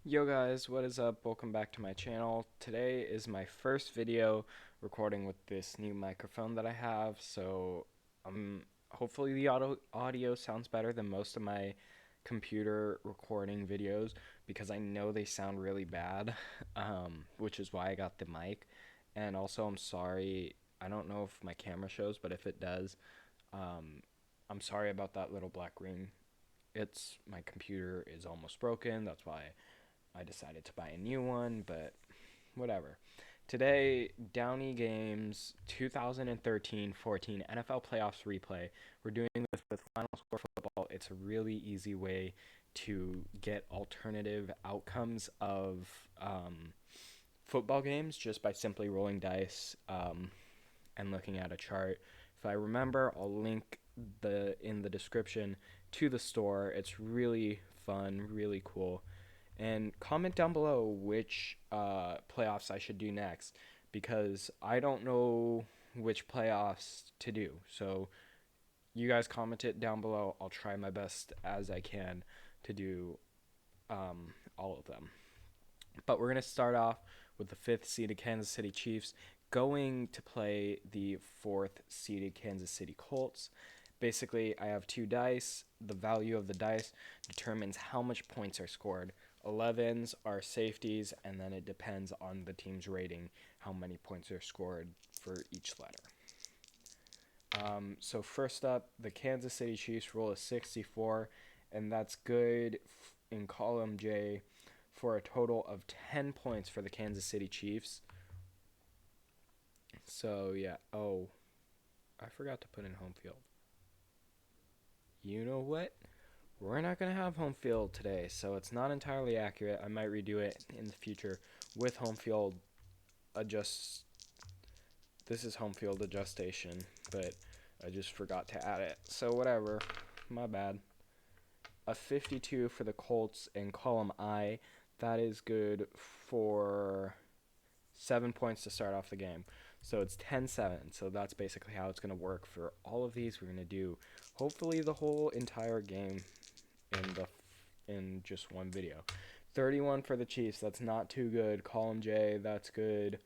Yo guys, what is up? Welcome back to my channel. Today is my first video recording with this new microphone that I have, so hopefully the audio sounds better than most of my computer recording videos because I know they sound really bad, which is why I got the mic. And also, I'm sorry, I don't know if my camera shows, but if it does, um, I'm sorry about that little black ring. My computer is almost broken, that's why I decided to buy a new one, but whatever. Today, Downey Games 2013-14 NFL Playoffs replay. We're doing this with Final Score Football. It's a really easy way to get alternative outcomes of football games just by simply rolling dice and looking at a chart. If I remember, I'll link in the description to the store. It's really fun, really cool. And comment down below which playoffs I should do next because I don't know which playoffs to do. So you guys comment it down below. I'll try my best as I can to do all of them. But we're going to start off with the 5th seeded Kansas City Chiefs going to play the 4th seeded Kansas City Colts. Basically, I have two dice. The value of the dice determines how much points are scored. 11s are safeties, and then it depends on the team's rating how many points are scored for each letter. So first up, the Kansas City Chiefs roll a 64, and that's good in column J for a total of 10 points for the Kansas City Chiefs. So yeah, oh, I forgot to put in home field. You know what? We're not going to have home field today, so it's not entirely accurate. I might redo it in the future with home field adjust. This is home field adjustation, but I just forgot to add it. So whatever, my bad. A 52 for the Colts in column I. That is good for 7 points to start off the game. So it's 10-7. So that's basically how it's going to work for all of these. We're going to do hopefully the whole entire game in just one video. 31 for the Chiefs. That's not too good. Column J, that's good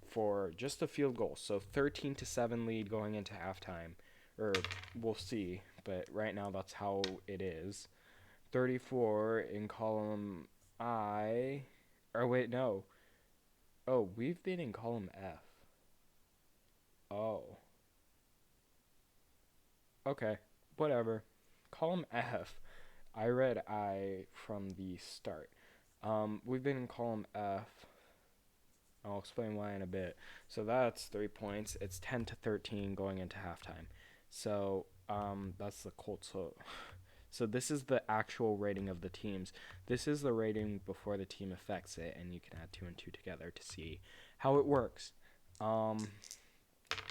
for just a field goal. So 13-7 lead going into halftime. Or we'll see, but right now that's how it is. 34 in column I. Or wait, no. Oh, we've been in column F. Oh. Okay, whatever. Column F. I read I from the start. We've been in column F. I'll explain why in a bit. So that's 3 points. It's 10-13 going into halftime. So that's the Colts. So this is the actual rating of the teams. This is the rating before the team affects it, and you can add 2 and 2 together to see how it works.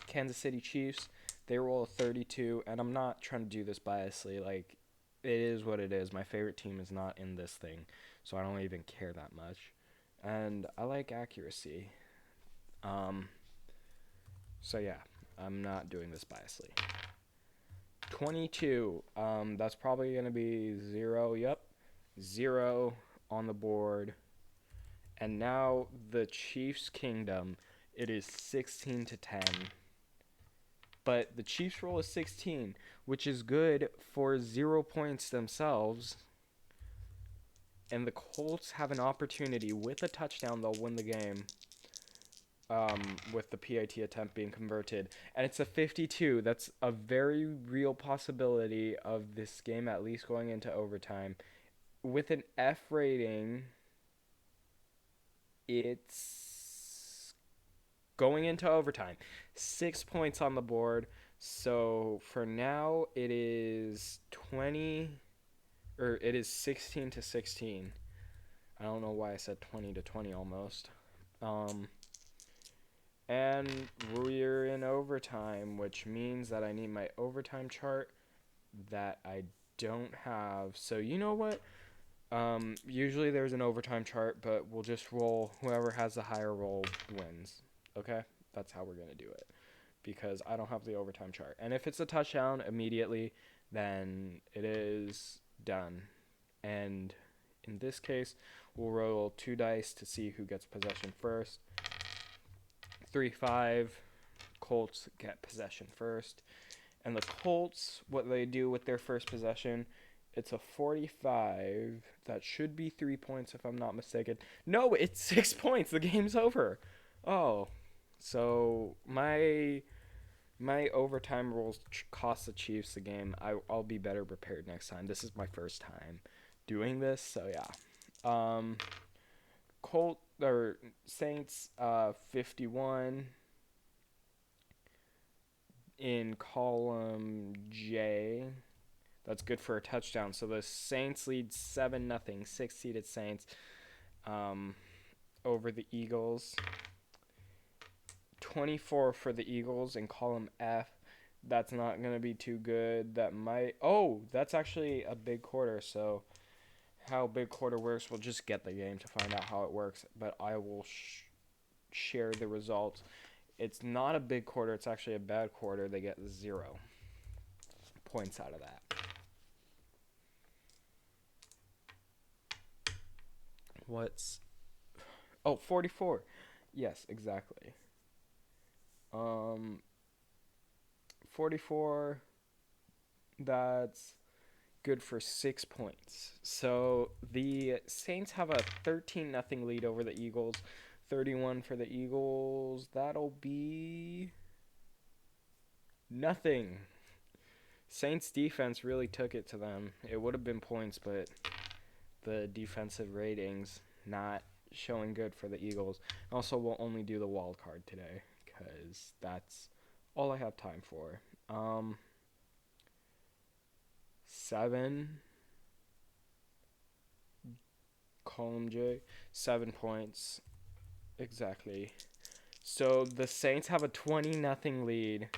Kansas City Chiefs, they roll a 32, and I'm not trying to do this biasly. Like, it is what it is. My favorite team is not in this thing, so I don't even care that much. And I like accuracy. So yeah, I'm not doing this biasly. 22, that's probably going to be 0. Yep, 0 on the board. And now the Chiefs Kingdom, it is 16-10. But the Chiefs roll a 16, which is good for 0 points themselves. And the Colts have an opportunity with a touchdown, they'll win the game. With the PAT attempt being converted. And it's a 52. That's a very real possibility of this game at least going into overtime. With an F rating, it's going into overtime. 6 points on the board. So for now, it is 16-16. I don't know why I said 20-20 almost. And we're in overtime, which means that I need my overtime chart that I don't have. So you know what? Usually there's an overtime chart, but we'll just roll. Whoever has the higher roll wins. Okay? That's how we're going to do it. Because I don't have the overtime chart. And if it's a touchdown immediately, then it is done. And in this case, we'll roll 2 dice to see who gets possession first. 3-5, Colts get possession first. And the Colts, what they do with their first possession, it's a 45. That should be 3 points if I'm not mistaken. No, it's 6 points. The game's over. Oh, so my overtime rules cost the Chiefs the game. I'll be better prepared next time. This is my first time doing this, so yeah. Saints 51 in column J. That's good for a touchdown. So the Saints lead 7-0, 6-seeded Saints over the Eagles. 24 for the Eagles in column F. That's not going to be too good. That's actually a big quarter. So how big quarter works, we'll just get the game to find out how it works. But I will share the results. It's not a big quarter. It's actually a bad quarter. They get 0 points out of that. What's... Oh, 44. Yes, exactly. 44, that's good for 6 points. So the Saints have a 13-0 lead over the Eagles. 31 for the Eagles. That'll be nothing. Saints defense really took it to them. It would have been points, but the defensive ratings not showing good for the Eagles. Also, we'll only do the wild card today because that's all I have time for. 7, column J, 7 points. Exactly. So the Saints have a 20-0 lead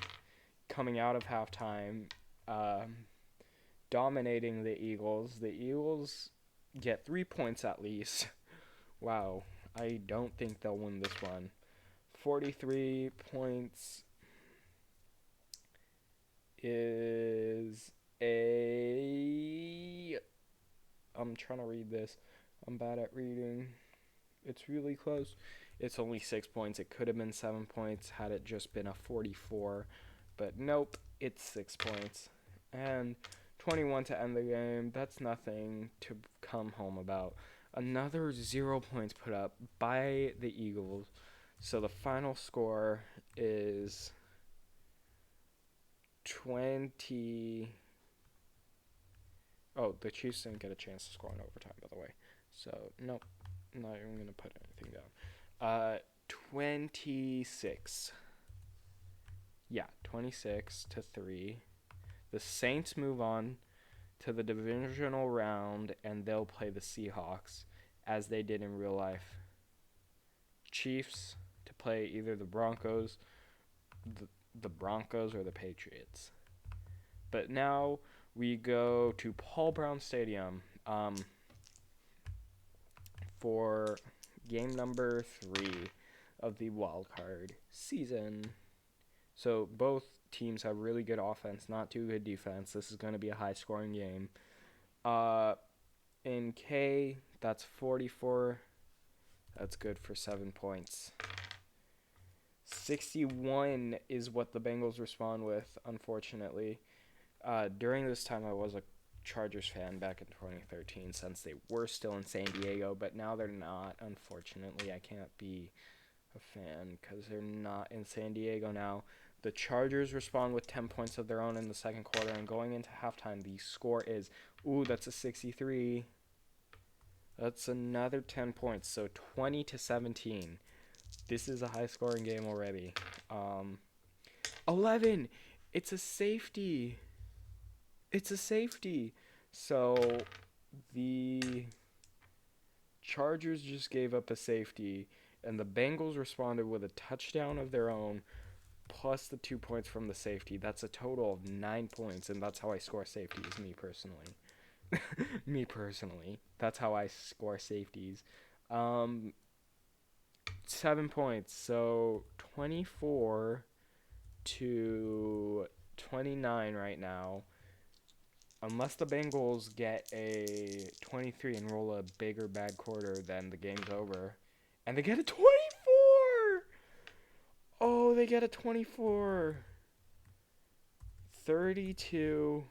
coming out of halftime, dominating the Eagles. The Eagles get 3 points at least. Wow, I don't think they'll win this one. 43 points is I'm trying to read this. I'm bad at reading. It's really close. It's only 6 points. It could have been 7 points had it just been a 44. But nope, it's 6 points. And 21 to end the game. That's nothing to come home about. Another 0 points put up by the Eagles. So the final score is 20. Oh, the Chiefs didn't get a chance to score in overtime, by the way. So, nope. Not even going to put anything down. 26. Yeah, 26-3. The Saints move on to the divisional round, and they'll play the Seahawks, as they did in real life. Chiefs to play either the Broncos, the Broncos, or the Patriots. But now we go to Paul Brown Stadium for game number 3 of the wild card season. So both teams have really good offense, not too good defense. This is going to be a high-scoring game. In K, that's 44. That's good for 7 points. 61 is what the Bengals respond with, unfortunately. During this time, I was a Chargers fan back in 2013 since they were still in San Diego, but now they're not. Unfortunately, I can't be a fan because they're not in San Diego now. The Chargers respond with 10 points of their own in the second quarter, and going into halftime, the score is, that's a 63. That's another 10 points, so 20-17. This is a high-scoring game already. 11. It's a safety. It's a safety. So the Chargers just gave up a safety, and the Bengals responded with a touchdown of their own, plus the 2 points from the safety. That's a total of 9 points, and that's how I score safeties, me personally. Me personally. That's how I score safeties. 7 points. So 24-29 right now. unless the Bengals get a 23 and roll a big or bad quarter, then the game's over. And they get a 24! Oh, they get a 24. 32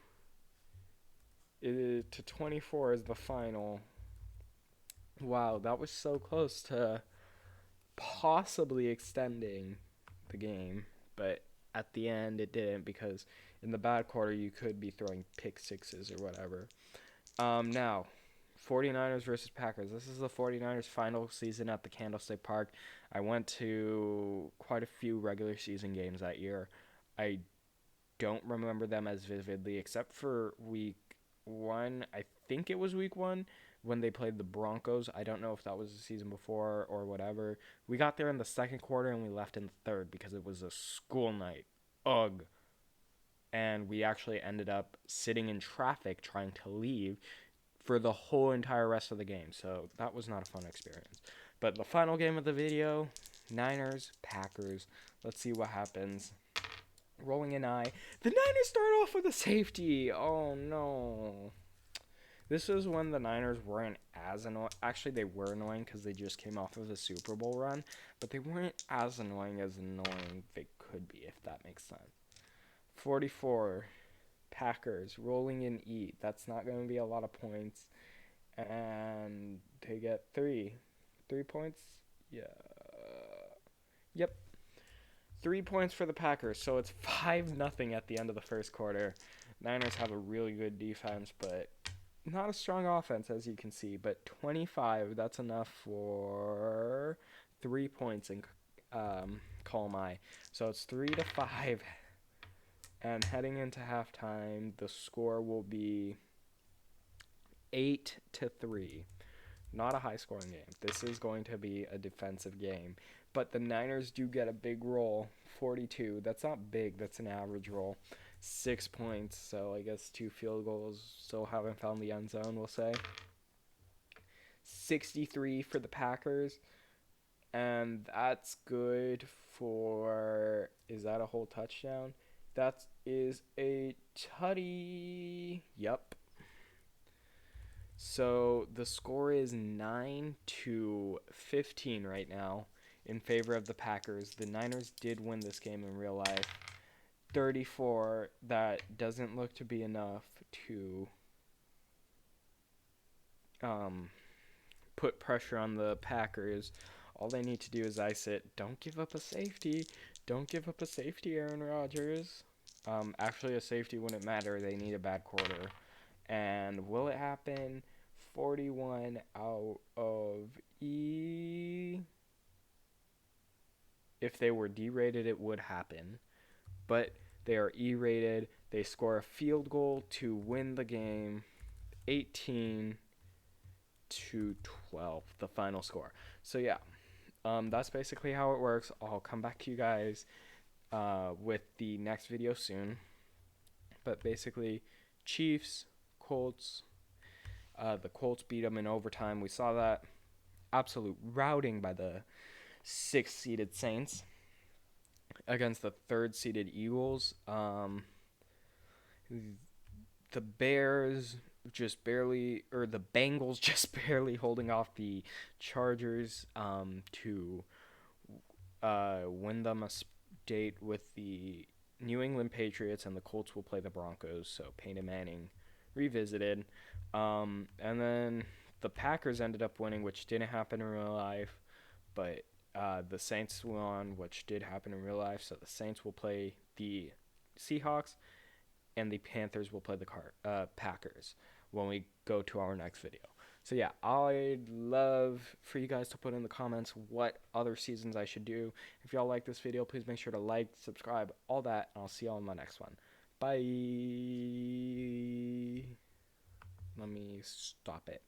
to 24 is the final. Wow, that was so close to possibly extending the game, but at the end it didn't, because in the bad quarter you could be throwing pick sixes or whatever. Now, 49ers versus Packers. This is the 49ers final season at the Candlestick Park. I went to quite a few regular season games that year. I don't remember them as vividly, except for week 1. I think it was week 1 when they played the Broncos. I don't know if that was the season before or whatever. We got there in the second quarter and we left in the third because it was a school night. Ugh. And we actually ended up sitting in traffic trying to leave for the whole entire rest of the game. So that was not a fun experience. But the final game of the video, Niners, Packers. Let's see what happens. Rolling an eye. The Niners start off with a safety. Oh, no. This is when the Niners weren't as annoying. Actually, they were annoying because they just came off of a Super Bowl run. But they weren't as annoying they could be, if that makes sense. 44. Packers. Rolling an E. That's not going to be a lot of points. And they get 3. 3 points? Yeah. Yep. 3 points for the Packers. So it's 5-0 at the end of the first quarter. Niners have a really good defense, but not a strong offense, as you can see. But 25, that's enough for 3 points in column I. So it's 3-5. And heading into halftime, the score will be 8-3. Not a high-scoring game. This is going to be a defensive game. But the Niners do get a big roll, 42. That's not big. That's an average roll. 6 points, so I guess 2 field goals. Still haven't found the end zone, we'll say. 63 for the Packers. And that's good for... Is that a whole touchdown? That is a tutty. Yep. So the score is 9-15 right now in favor of the Packers. The Niners did win this game in real life. 34. That doesn't look to be enough to put pressure on the Packers. All they need to do is ice it. Don't give up a safety. Don't give up a safety, Aaron Rodgers. Actually, a safety wouldn't matter. They need a bad quarter. And will it happen? 41 out of E. If they were D-rated, it would happen. But they are E-rated. They score a field goal to win the game. 18-12, the final score. So, yeah. That's basically how it works. I'll come back to you guys with the next video soon. But basically, Chiefs, Colts. The Colts beat them in overtime. We saw that. Absolute routing by the 6th-seeded Saints against the 3rd-seeded Eagles. The Bears just barely, or the Bengals just barely holding off the Chargers to win them a date with the New England Patriots, and the Colts will play the Broncos, so Peyton Manning revisited. And then the Packers ended up winning, which didn't happen in real life, but the Saints won, which did happen in real life, so the Saints will play the Seahawks, and the Panthers will play the Packers when we go to our next video. So yeah, I'd love for you guys to put in the comments what other seasons I should do. If y'all like this video, please make sure to like, subscribe, all that, and I'll see y'all in my next one. Bye. Let me stop it.